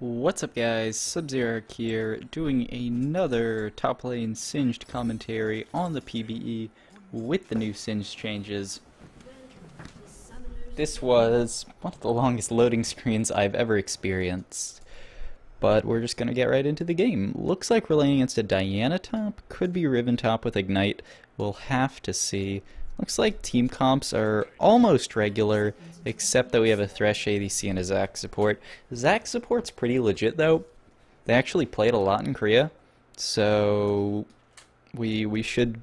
What's up guys, Sub-Zero here, doing another top lane Singed commentary on the PvE with the new Singed changes. This was one of the longest loading screens I've ever experienced, but we're just gonna get right into the game. Looks like we're laying against a Diana top, could be Riven top with Ignite, we'll have to see. Looks like team comps are almost regular, except that we have a Thresh ADC and a Zac support. Zac support's pretty legit though. They actually played a lot in Korea, so we should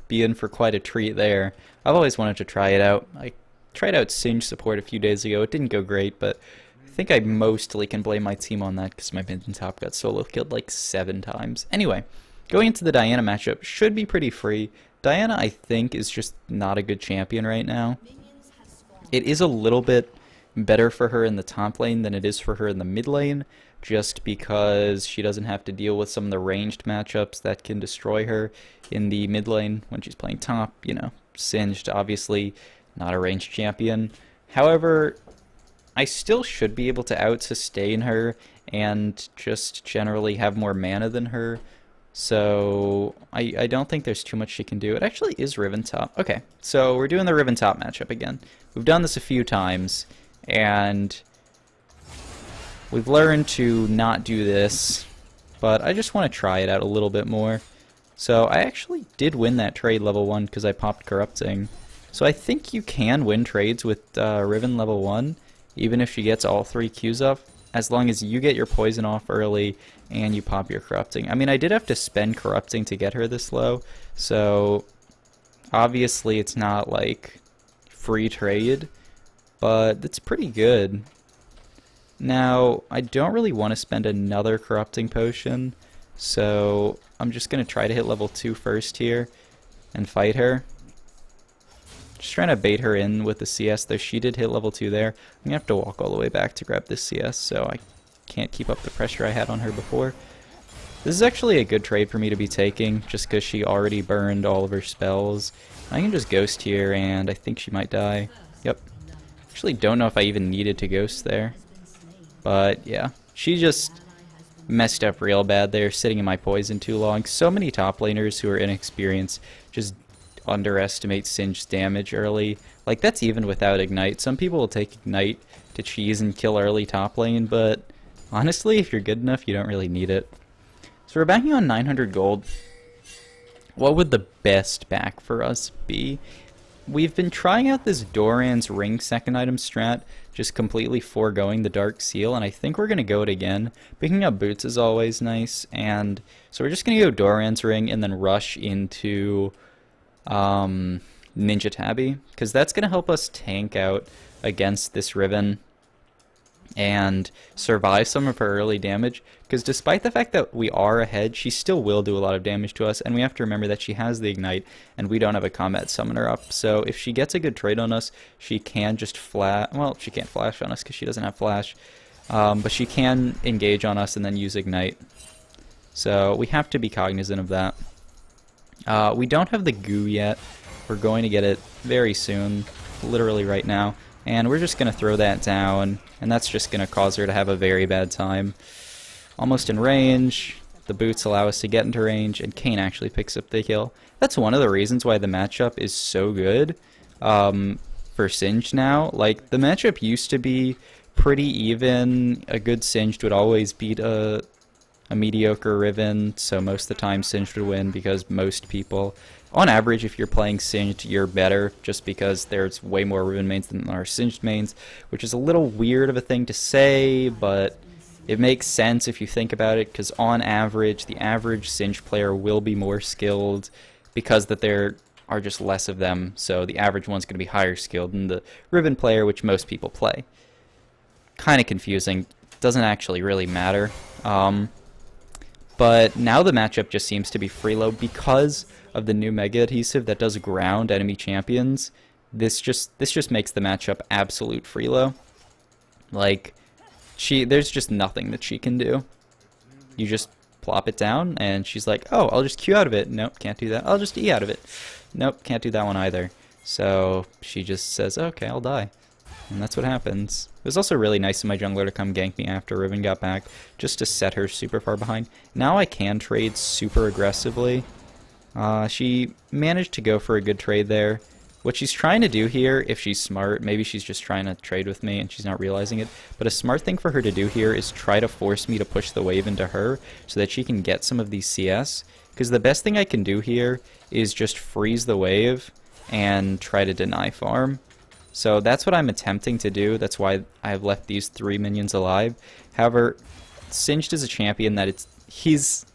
be in for quite a treat there. I've always wanted to try it out. I tried out Singed support a few days ago. It didn't go great, but I think I mostly can blame my team on that because my mid and top got solo killed like 7 times. Anyway, going into the Diana matchup should be pretty free. Diana, I think, is just not a good champion right now. It is a little bit better for her in the top lane than it is for her in the mid lane, just because she doesn't have to deal with some of the ranged matchups that can destroy her in the mid lane when she's playing top. You know, Singed, obviously, not a ranged champion. However, I still should be able to out-sustain her and just generally have more mana than her. So I don't think there's too much she can do. It actually is Riven top. Okay, so we're doing the Riven top matchup again. We've done this a few times, and we've learned to not do this, but I just want to try it out a little bit more. So I actually did win that trade level 1 because I popped Corrupting. So I think you can win trades with Riven level 1, even if she gets all 3 Qs up, as long as you get your poison off early and you pop your Corrupting. I mean, I did have to spend Corrupting to get her this low, so obviously it's not like free trade, but it's pretty good. Now, I don't really want to spend another Corrupting potion, so I'm just going to try to hit level 2 first here and fight her. Just trying to bait her in with the CS, though she did hit level 2 there. I'm going to have to walk all the way back to grab this CS, so I can't keep up the pressure I had on her before. This is actually a good trade for me to be taking, just because she already burned all of her spells. I can just ghost here, and I think she might die. Yep. Actually don't know if I even needed to ghost there. But yeah, she just messed up real bad there, sitting in my poison too long. So many top laners who are inexperienced just underestimate Singed's damage early. Like, that's even without Ignite. Some people will take Ignite to cheese and kill early top lane, but honestly, if you're good enough, you don't really need it. So we're backing on 900 gold. What would the best back for us be? We've been trying out this Doran's ring second item strat, just completely foregoing the Dark Seal, and I think we're going to go it again. Picking up boots is always nice, and so we're just going to go Doran's ring and then rush into Ninja Tabby, because that's going to help us tank out against this Riven and survive some of her early damage, because despite the fact that we are ahead, she still will do a lot of damage to us, and we have to remember that she has the Ignite and we don't have a combat summoner up. So if she gets a good trade on us, she can just well, she can't flash on us because she doesn't have flash, but she can engage on us and then use Ignite. So we have to be cognizant of that. We don't have the goo yet. We're going to get it very soon, literally right now. And we're just going to throw that down, and that's just going to cause her to have a very bad time. Almost in range. The boots allow us to get into range, and Kayn actually picks up the kill. That's one of the reasons why the matchup is so good for Singed now. Like, the matchup used to be pretty even. A good Singed would always beat a mediocre Riven, so most of the time Singed would win because most people, on average, if you're playing Singed, you're better, just because there's way more Riven mains than there are Singed mains, which is a little weird of a thing to say, but it makes sense if you think about it, because on average, the average Singed player will be more skilled because that there are just less of them, so the average one's going to be higher skilled than the Riven player, which most people play. Kind of confusing. Doesn't actually really matter. But now the matchup just seems to be freeload because of the new Mega Adhesive that does ground enemy champions. This just makes the matchup absolute freeload. Like, there's just nothing that she can do. You just plop it down, and she's like, oh, I'll just Q out of it. Nope, can't do that. I'll just E out of it. Nope, can't do that one either. So she just says, okay, I'll die. And that's what happens. It was also really nice of my jungler to come gank me after Riven got back, just to set her super far behind. Now I can trade super aggressively. She managed to go for a good trade there. What she's trying to do here, if she's smart, maybe she's just trying to trade with me and she's not realizing it, but a smart thing for her to do here is try to force me to push the wave into her so that she can get some of these CS. Because the best thing I can do here is just freeze the wave and try to deny farm. So that's what I'm attempting to do. That's why I've left these 3 minions alive. However, Singed is a champion that he's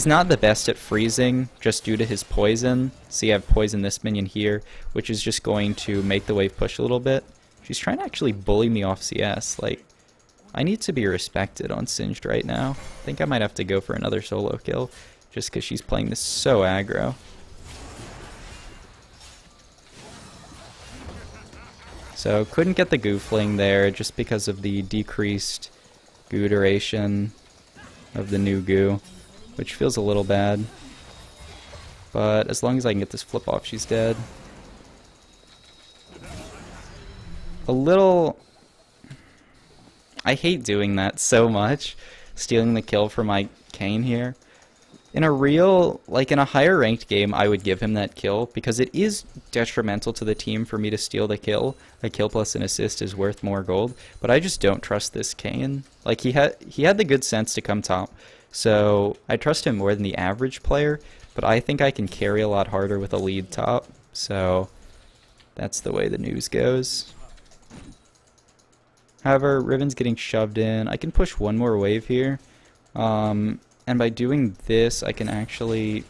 not the best at freezing just due to his poison. See, I've poisoned this minion here, which is just going to make the wave push a little bit. She's trying to actually bully me off CS. Like, I need to be respected on Singed right now. I think I might have to go for another solo kill just because she's playing this so aggro. So couldn't get the goo fling there just because of the decreased goo duration of the new goo, which feels a little bad. But as long as I can get this flip off, she's dead. I hate doing that so much, stealing the kill for my Kayn here. In a higher ranked game, I would give him that kill because it is detrimental to the team for me to steal the kill. A kill plus an assist is worth more gold, but I just don't trust this Kayn. Like, he had the good sense to come top, so I trust him more than the average player, but I think I can carry a lot harder with a lead top, so that's the way the news goes. However, Riven's getting shoved in. I can push one more wave here. And by doing this, I can actually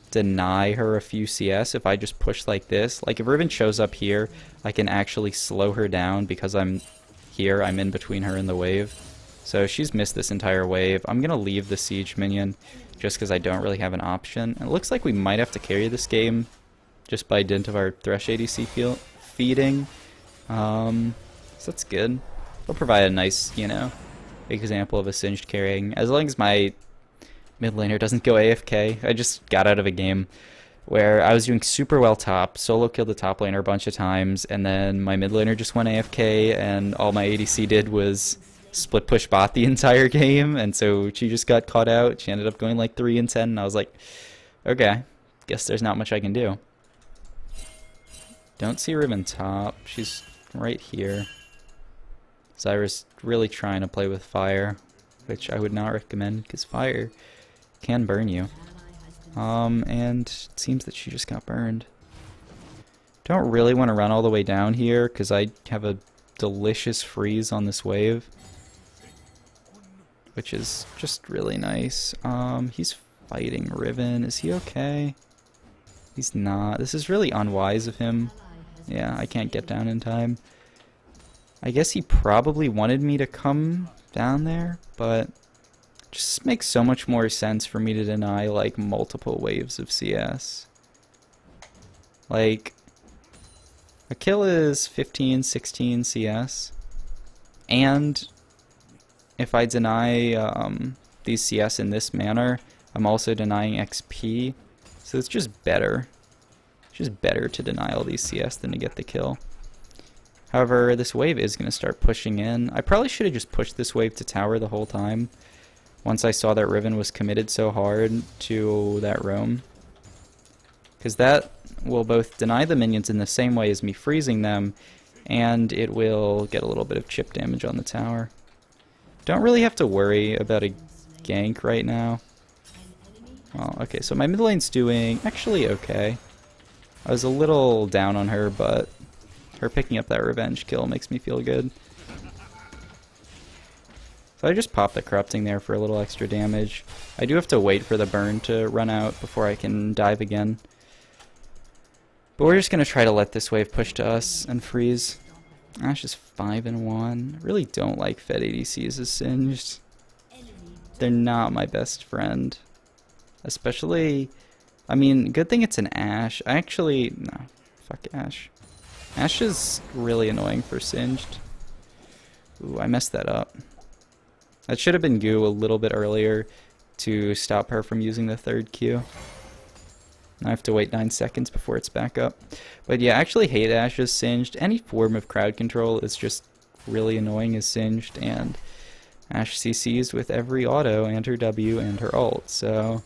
deny her a few CS if I just push like this. Like, if Riven shows up here, I can actually slow her down because I'm here. I'm in between her and the wave. So she's missed this entire wave. I'm going to leave the siege minion just because I don't really have an option. And it looks like we might have to carry this game just by dint of our Thresh ADC feeding. So that's good. It'll provide a nice, example of a Singed carrying. As long as my mid laner doesn't go AFK. I just got out of a game where I was doing super well top, solo killed the top laner a bunch of times, and then my mid laner just went AFK, and all my ADC did was split push bot the entire game, and so she just got caught out. She ended up going like 3-10, and I was like, okay, guess there's not much I can do. Don't see Riven top. She's right here. Zyra's really trying to play with fire, which I would not recommend because fire can burn you. And it seems that she just got burned. Don't really want to run all the way down here because I have a delicious freeze on this wave, which is just really nice. He's fighting Riven. Is he okay? He's not. This is really unwise of him. Yeah, I can't get down in time. I guess he probably wanted me to come down there, but it just makes so much more sense for me to deny like multiple waves of CS. Like, a kill is 15, 16 CS, and if I deny these CS in this manner, I'm also denying XP, so it's just better. It's just better to deny all these CS than to get the kill. However, this wave is going to start pushing in. I probably should have just pushed this wave to tower the whole time once I saw that Riven was committed so hard to that roam. Because that will both deny the minions in the same way as me freezing them, and it will get a little bit of chip damage on the tower. Don't really have to worry about a gank right now. Well, okay, so my mid lane's doing actually okay. I was a little down on her, but her picking up that revenge kill makes me feel good. So I just popped the corrupting there for a little extra damage. I do have to wait for the burn to run out before I can dive again. But we're just going to try to let this wave push to us and freeze. Ashe is 5-1. I really don't like Fed ADCs as Singed. They're not my best friend. Especially, I mean, good thing it's an Ashe. No, fuck Ashe. Ashe is really annoying for Singed. Ooh, I messed that up. That should have been Goo a little bit earlier to stop her from using the third Q. I have to wait 9 seconds before it's back up. But yeah, I actually hate Ashe's Singed. Any form of crowd control is just really annoying as Singed, and Ashe CCs with every auto and her W and her ult, so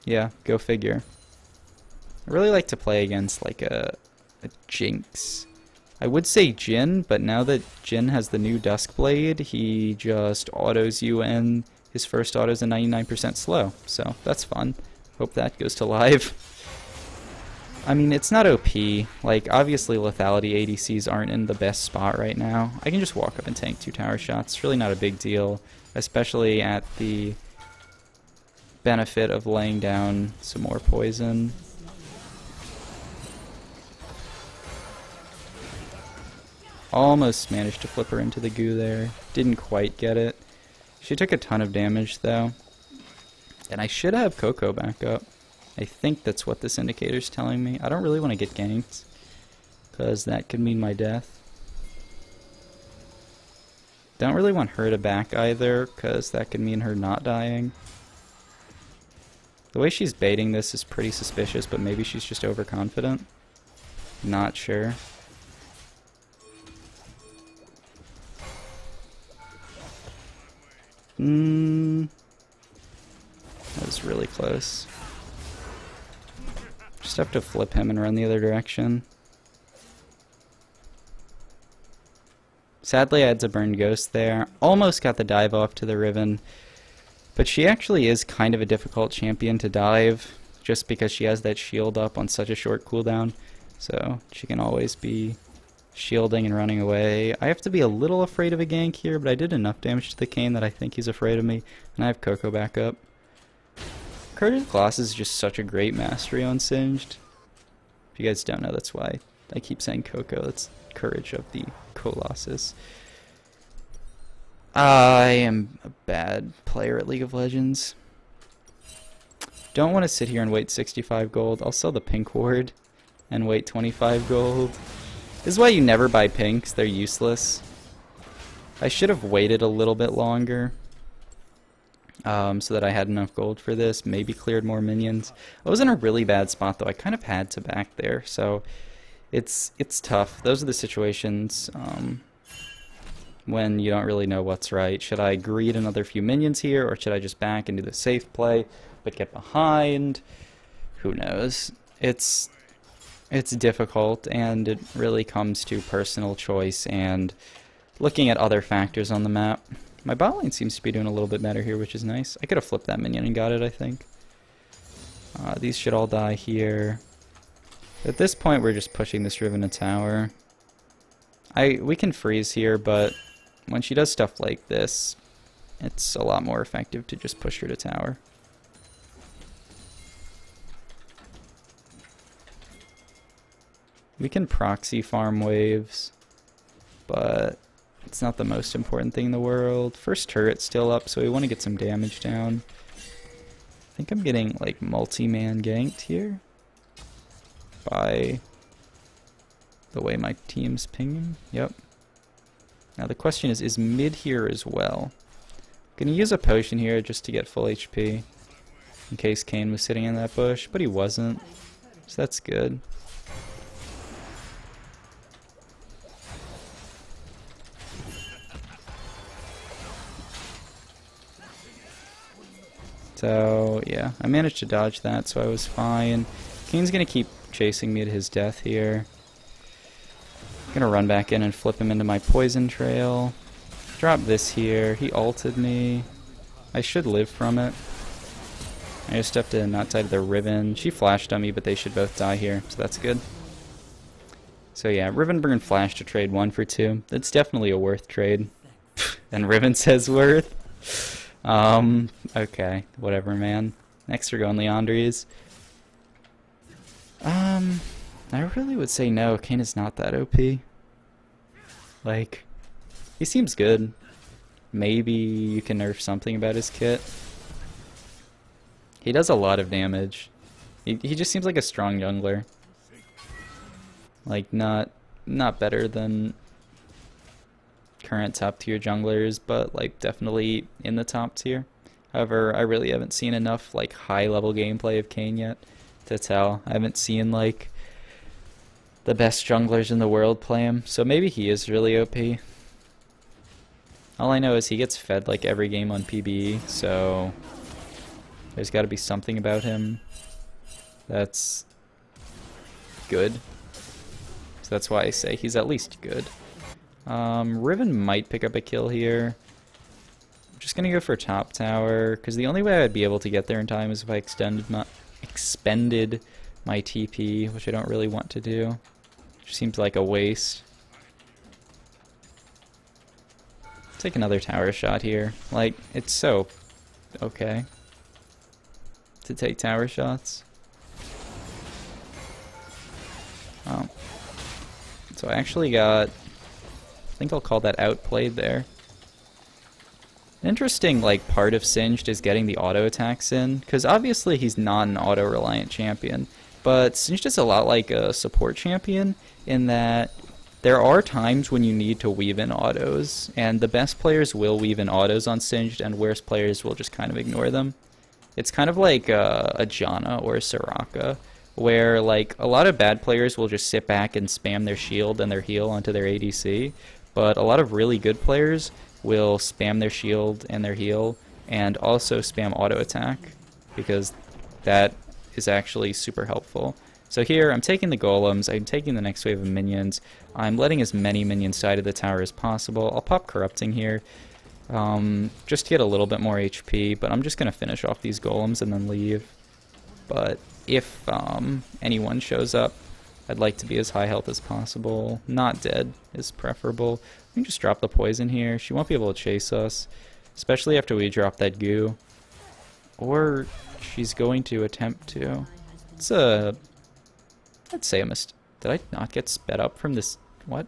yeah, go figure. I really like to play against like a Jinx. I would say Jhin, but now that Jhin has the new Duskblade, he just autos you and his first auto is a 99% slow, so that's fun. Hope that goes to live. I mean, it's not OP. Like, obviously lethality ADCs aren't in the best spot right now. I can just walk up and tank 2 tower shots. It's really not a big deal, especially at the benefit of laying down some more poison. Almost managed to flip her into the goo there. Didn't quite get it. She took a ton of damage though. And I should have Coco back up. I think that's what this indicator's telling me. I don't really want to get ganked, because that could mean my death. Don't really want her to back either, because that could mean her not dying. The way she's baiting this is pretty suspicious, but maybe she's just overconfident. Not sure. That was really close. Just have to flip him and run the other direction. Sadly, I had to burn Ghost there. Almost got the dive off to the Riven. But she actually is kind of a difficult champion to dive, just because she has that shield up on such a short cooldown. So she can always be shielding and running away. I have to be a little afraid of a gank here, but I did enough damage to the Kayn that I think he's afraid of me. And I have Coco back up. Courage of the Colossus is just such a great mastery on Singed. If you guys don't know, that's why I keep saying Coco. That's Courage of the Colossus. I am a bad player at League of Legends. Don't want to sit here and wait 65 gold. I'll sell the pink ward and wait 25 gold. This is why you never buy pinks. They're useless. I should have waited a little bit longer. So that I had enough gold for this, maybe cleared more minions. I was in a really bad spot though. I kind of had to back there, so it's tough. Those are the situations when you don't really know what's right. Should I greed another few minions here, or should I just back and do the safe play but get behind? Who knows? It's difficult, and it really comes to personal choice and looking at other factors on the map. My bot lane seems to be doing a little bit better here, which is nice. I could have flipped that minion and got it, I think. These should all die here. At this point, we're just pushing this Riven a tower. We can freeze here, but when she does stuff like this, it's a lot more effective to just push her to tower. We can proxy farm waves, but it's not the most important thing in the world. First turret's still up, so we want to get some damage down. I think I'm getting like multi-man ganked here by the way my team's pinging. Yep. Now the question is mid here as well? I'm gonna use a potion here just to get full HP in case Kayn was sitting in that bush, but he wasn't, so that's good. So, yeah, I managed to dodge that, so I was fine. Kayn's gonna keep chasing me to his death here. I'm gonna run back in and flip him into my poison trail. Drop this here. He ulted me. I should live from it. I just have to not die to the Riven. She flashed on me, but they should both die here, so that's good. So yeah, Riven burn flash to trade 1 for 2. That's definitely a worth trade. And Riven says worth. Okay, whatever, man. Next we're going Leandries. I really would say no, Kayn is not that OP. Like, he seems good. Maybe you can nerf something about his kit. He does a lot of damage. He just seems like a strong jungler. Like, not better than current top tier junglers, but like definitely in the top tier. However, I really haven't seen enough like high level gameplay of Kayn yet to tell. I haven't seen like the best junglers in the world play him, so maybe he is really OP. All I know is he gets fed like every game on PBE, so there's got to be something about him that's good. So that's why I say he's at least good. Riven might pick up a kill here. I'm just gonna go for top tower, because the only way I'd be able to get there in time is if I expended my TP, which I don't really want to do. Which seems like a waste. Take another tower shot here. Like, it's so okay to take tower shots. Oh. So I actually got, I think I'll call that outplayed there. An interesting like part of Singed is getting the auto attacks in, because obviously he's not an auto reliant champion, but Singed is a lot like a support champion in that there are times when you need to weave in autos, and the best players will weave in autos on Singed, and worst players will just kind of ignore them. It's kind of like a Janna or a Soraka, where like a lot of bad players will just sit back and spam their shield and their heal onto their ADC, but a lot of really good players will spam their shield and their heal and also spam auto attack, because that is actually super helpful. So here I'm taking the golems, I'm taking the next wave of minions, I'm letting as many minions die to the tower as possible. I'll pop corrupting here just to get a little bit more HP, but I'm just going to finish off these golems and then leave. But if anyone shows up, I'd like to be as high health as possible. Not dead is preferable. We can just drop the poison here. She won't be able to chase us, especially after we drop that goo. Or she's going to attempt to. It's a... I'd say a mistake. Did I not get sped up from this? What?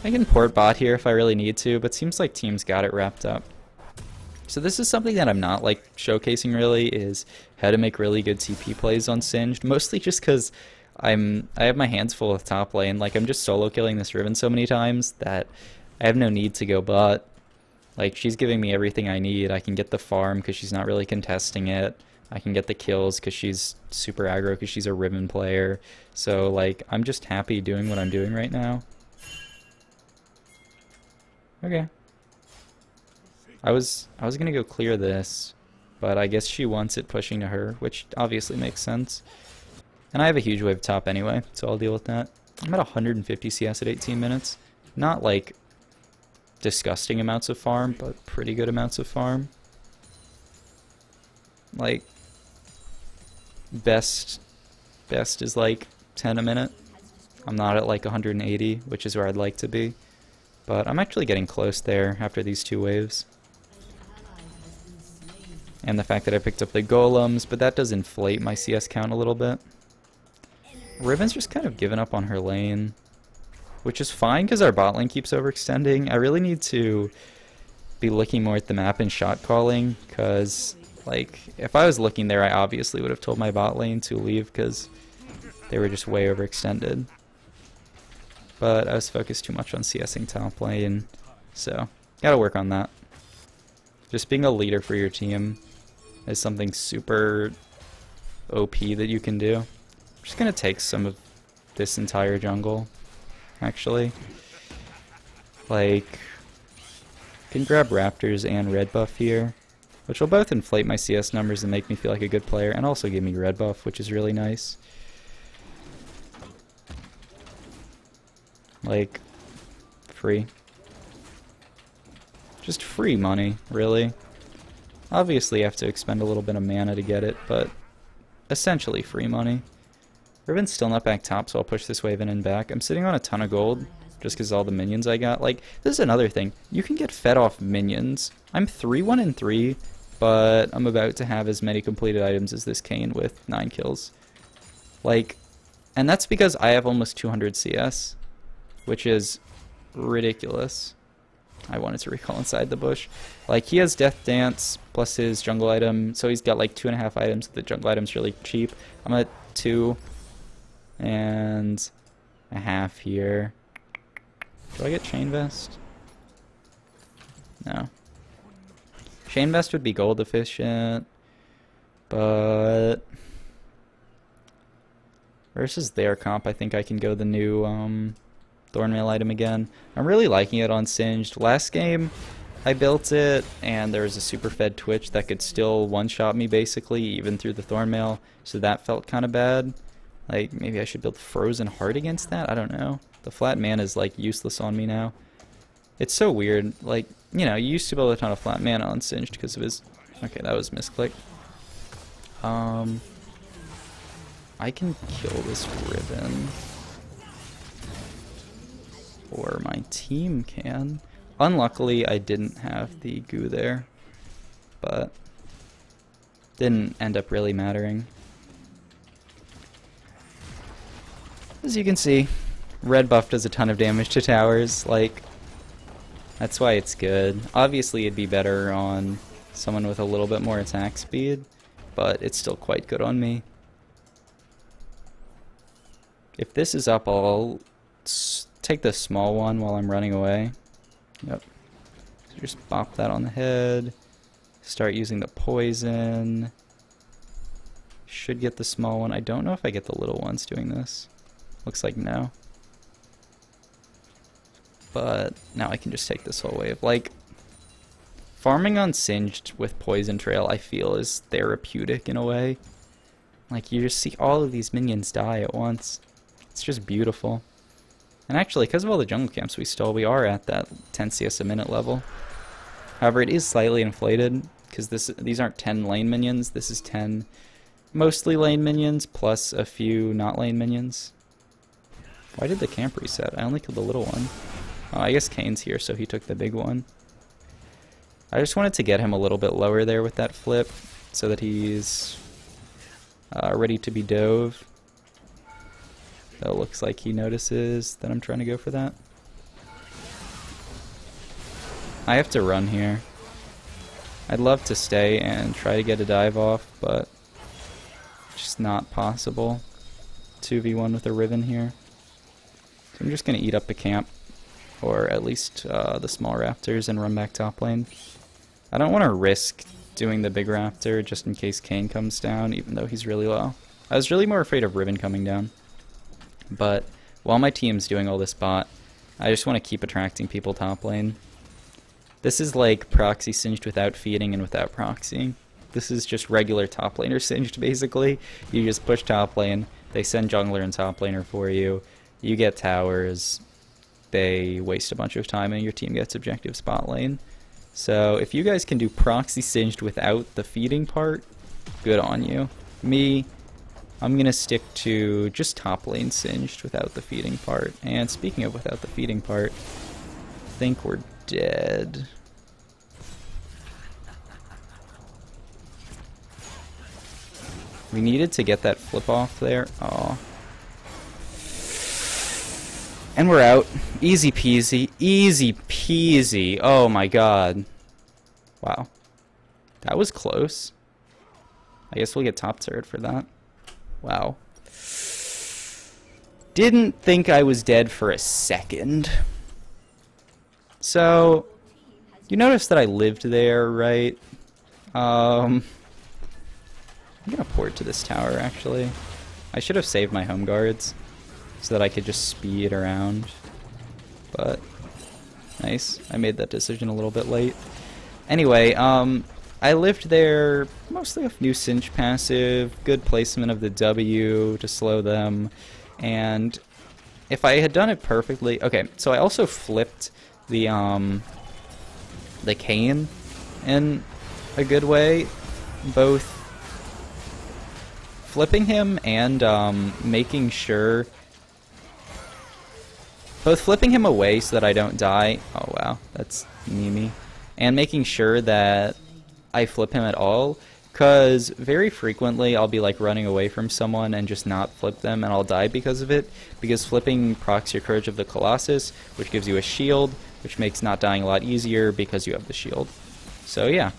I can port bot here if I really need to, but seems like teams got it wrapped up. So this is something that I'm not like showcasing really, is how to make really good TP plays on Singed, mostly just because I have my hands full with top lane. Like, I'm just solo killing this Riven so many times that I have no need to go bot. Like, she's giving me everything I need. I can get the farm because she's not really contesting it. I can get the kills because she's super aggro because she's a Riven player. So like, I'm just happy doing what I'm doing right now. Okay. I was gonna go clear this, but I guess she wants it pushing to her, which obviously makes sense. And I have a huge wave top anyway, so I'll deal with that. I'm at 150 CS at 18 minutes. Not like disgusting amounts of farm, but pretty good amounts of farm. Like, best is like 10 a minute. I'm not at like 180, which is where I'd like to be. But I'm actually getting close there after these two waves. And the fact that I picked up the golems, but that does inflate my CS count a little bit. Riven's just kind of given up on her lane, which is fine because our bot lane keeps overextending. I really need to be looking more at the map and shot calling, because like, if I was looking there, I obviously would have told my bot lane to leave because they were just way overextended. But I was focused too much on CSing top lane, so gotta work on that. Just being a leader for your team is something super OP that you can do. I'm just gonna take some of this entire jungle, actually. Like, can grab Raptors and red buff here, which will both inflate my CS numbers and make me feel like a good player, and also give me red buff, which is really nice. Like, free. Just free money, really. Obviously you have to expend a little bit of mana to get it, but essentially free money. Riven's still not back top, so I'll push this wave in and back. I'm sitting on a ton of gold, just because all the minions I got. Like, this is another thing. You can get fed off minions. I'm 3-1-3, but I'm about to have as many completed items as this Kayn with 9 kills. Like, and that's because I have almost 200 CS, which is ridiculous. I wanted to recall inside the bush. Like, he has Death Dance plus his jungle item, so he's got like 2.5 items. The jungle item's really cheap. I'm at 2.5 here. Do I get Chain Vest? No. Chain Vest would be gold efficient, but Versus their comp, I think I can go the new Thornmail item again. I'm really liking it on Singed. Last game, I built it, and there was a super fed Twitch that could still one-shot me, basically, even through the Thornmail, so that felt kind of bad. Like, maybe I should build Frozen Heart against that? I don't know. The flat mana is, like, useless on me now. It's so weird. Like, you know, you used to build a ton of flat mana on Singed because of his... Okay, that was misclick. I can kill this Riven. Or my team can. Unluckily, I didn't have the goo there. But didn't end up really mattering. As you can see, red buff does a ton of damage to towers. Like, that's why it's good. Obviously, it'd be better on someone with a little bit more attack speed, but it's still quite good on me. If this is up, I'll take the small one while I'm running away. Yep. So just bop that on the head. Start using the poison. Should get the small one. I don't know if I get the little ones doing this. Looks like no. But now I can just take this whole wave. Like, farming on Singed with Poison Trail, I feel, is therapeutic in a way. Like, you just see all of these minions die at once. It's just beautiful. And actually, because of all the jungle camps we stole, we are at that 10 CS a minute level. However, it is slightly inflated, because these aren't 10 lane minions. This is 10 mostly lane minions, plus a few not lane minions. Why did the camp reset? I only killed the little one. Oh, I guess Kane's here, so he took the big one. I just wanted to get him a little bit lower there with that flip, so that he's ready to be dove. Though it looks like he notices that I'm trying to go for that. I have to run here. I'd love to stay and try to get a dive off, but just not possible. 2v1 with a Riven here. So I'm just going to eat up the camp, or at least the small raptors, and run back top lane. I don't want to risk doing the big raptor just in case Kane comes down, even though he's really low. I was really more afraid of Riven coming down. But while my team's doing all this bot, I just want to keep attracting people top lane. This is like proxy Singed without feeding and without proxying. This is just regular top laner Singed, basically. You just push top lane, they send jungler and top laner for you, you get towers, they waste a bunch of time, and your team gets objective spot lane. So if you guys can do proxy Singed without the feeding part, good on you. Me, I'm going to stick to just top lane Singed without the feeding part. And speaking of without the feeding part, I think we're dead. We needed to get that flip off there. Oh. And we're out. Easy peasy. Easy peasy. Oh my god. Wow. That was close. I guess we'll get top turret for that. Wow. Didn't think I was dead for a second. So, you notice that I lived there, right? I'm gonna port to this tower, actually. I should have saved my home guards so that I could just speed around. But, nice. I made that decision a little bit late. Anyway, I lived there mostly off new Singe passive, good placement of the W to slow them, and if I had done it perfectly... Okay, so I also flipped the Kayn in a good way, both flipping him and making sure... Both flipping him away so that I don't die... Oh wow, that's Mimi. And making sure that I flip him at all, because very frequently I'll be like running away from someone and just not flip them and I'll die because of it, because flipping procs your Courage of the Colossus, which gives you a shield, which makes not dying a lot easier because you have the shield. So yeah,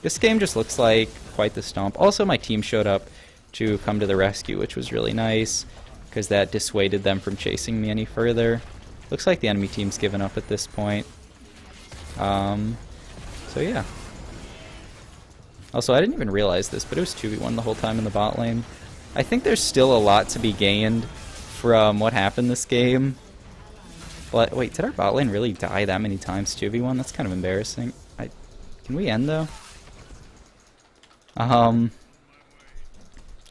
this game just looks like quite the stomp. Also my team showed up to come to the rescue, which was really nice, because that dissuaded them from chasing me any further. Looks like the enemy team's given up at this point. So yeah. Also, I didn't even realize this, but it was 2v1 the whole time in the bot lane. I think there's still a lot to be gained from what happened this game. But wait, did our bot lane really die that many times 2v1? That's kind of embarrassing. Can we end though? This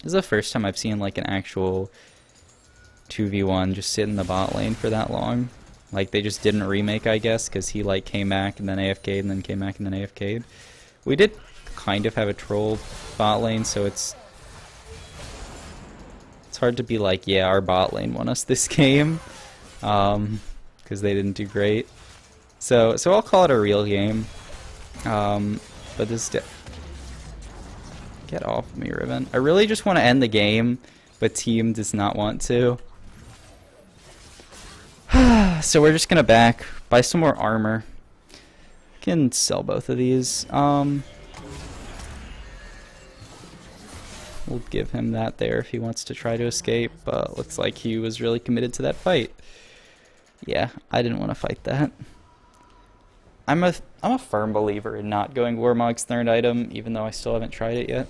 is the first time I've seen like an actual 2v1 just sit in the bot lane for that long. Like they just didn't remake, I guess, because he like came back and then AFK'd and then came back and then AFK'd. We did kind of have a troll bot lane, so it's hard to be like, yeah, our bot lane won us this game, because they didn't do great. So I'll call it a real game. But this get off me, Riven. I really just want to end the game, but team does not want to. So we're just gonna buy some more armor. Can sell both of these. We'll give him that there if he wants to try to escape, but looks like he was really committed to that fight. Yeah, I didn't want to fight that. I'm a firm believer in not going Warmog's third item, even though I still haven't tried it yet.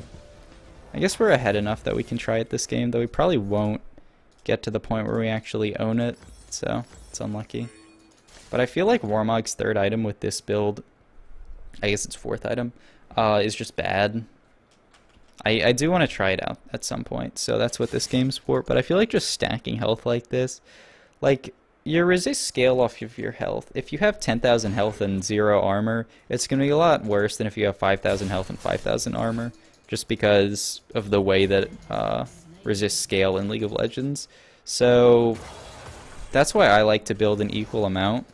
I guess we're ahead enough that we can try it this game, though we probably won't get to the point where we actually own it, so it's unlucky. But I feel like Warmog's third item with this build, I guess it's fourth item, is just bad. I do want to try it out at some point, so that's what this game's for, but I feel like just stacking health like this, like, your resist scale off of your health. If you have 10,000 health and 0 armor, it's going to be a lot worse than if you have 5,000 health and 5,000 armor, just because of the way that resist scale in League of Legends. So that's why I like to build an equal amount.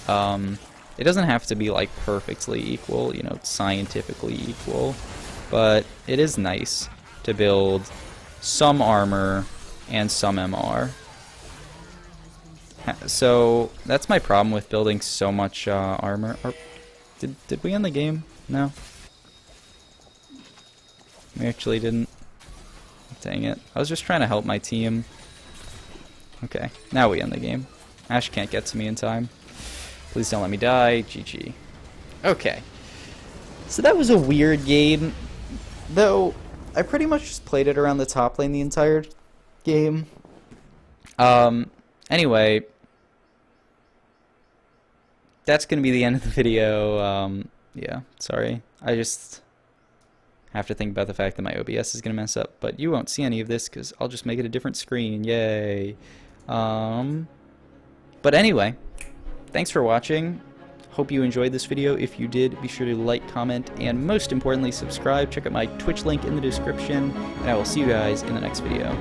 It doesn't have to be like perfectly equal, you know, scientifically equal, but it is nice to build some armor and some MR. So that's my problem with building so much armor. Or, did we end the game? No. We actually didn't. Dang it. I was just trying to help my team. Okay, now we end the game. Ash can't get to me in time. Please don't let me die. GG. Okay. So that was a weird game. Though, I pretty much just played it around the top lane the entire game. Anyway, that's going to be the end of the video. Yeah, sorry. I just have to think about the fact that my OBS is going to mess up. But you won't see any of this because I'll just make it a different screen. Yay. But anyway, thanks for watching. Hope you enjoyed this video. If you did, be sure to like, comment, and most importantly, subscribe. Check out my Twitch link in the description, and I will see you guys in the next video.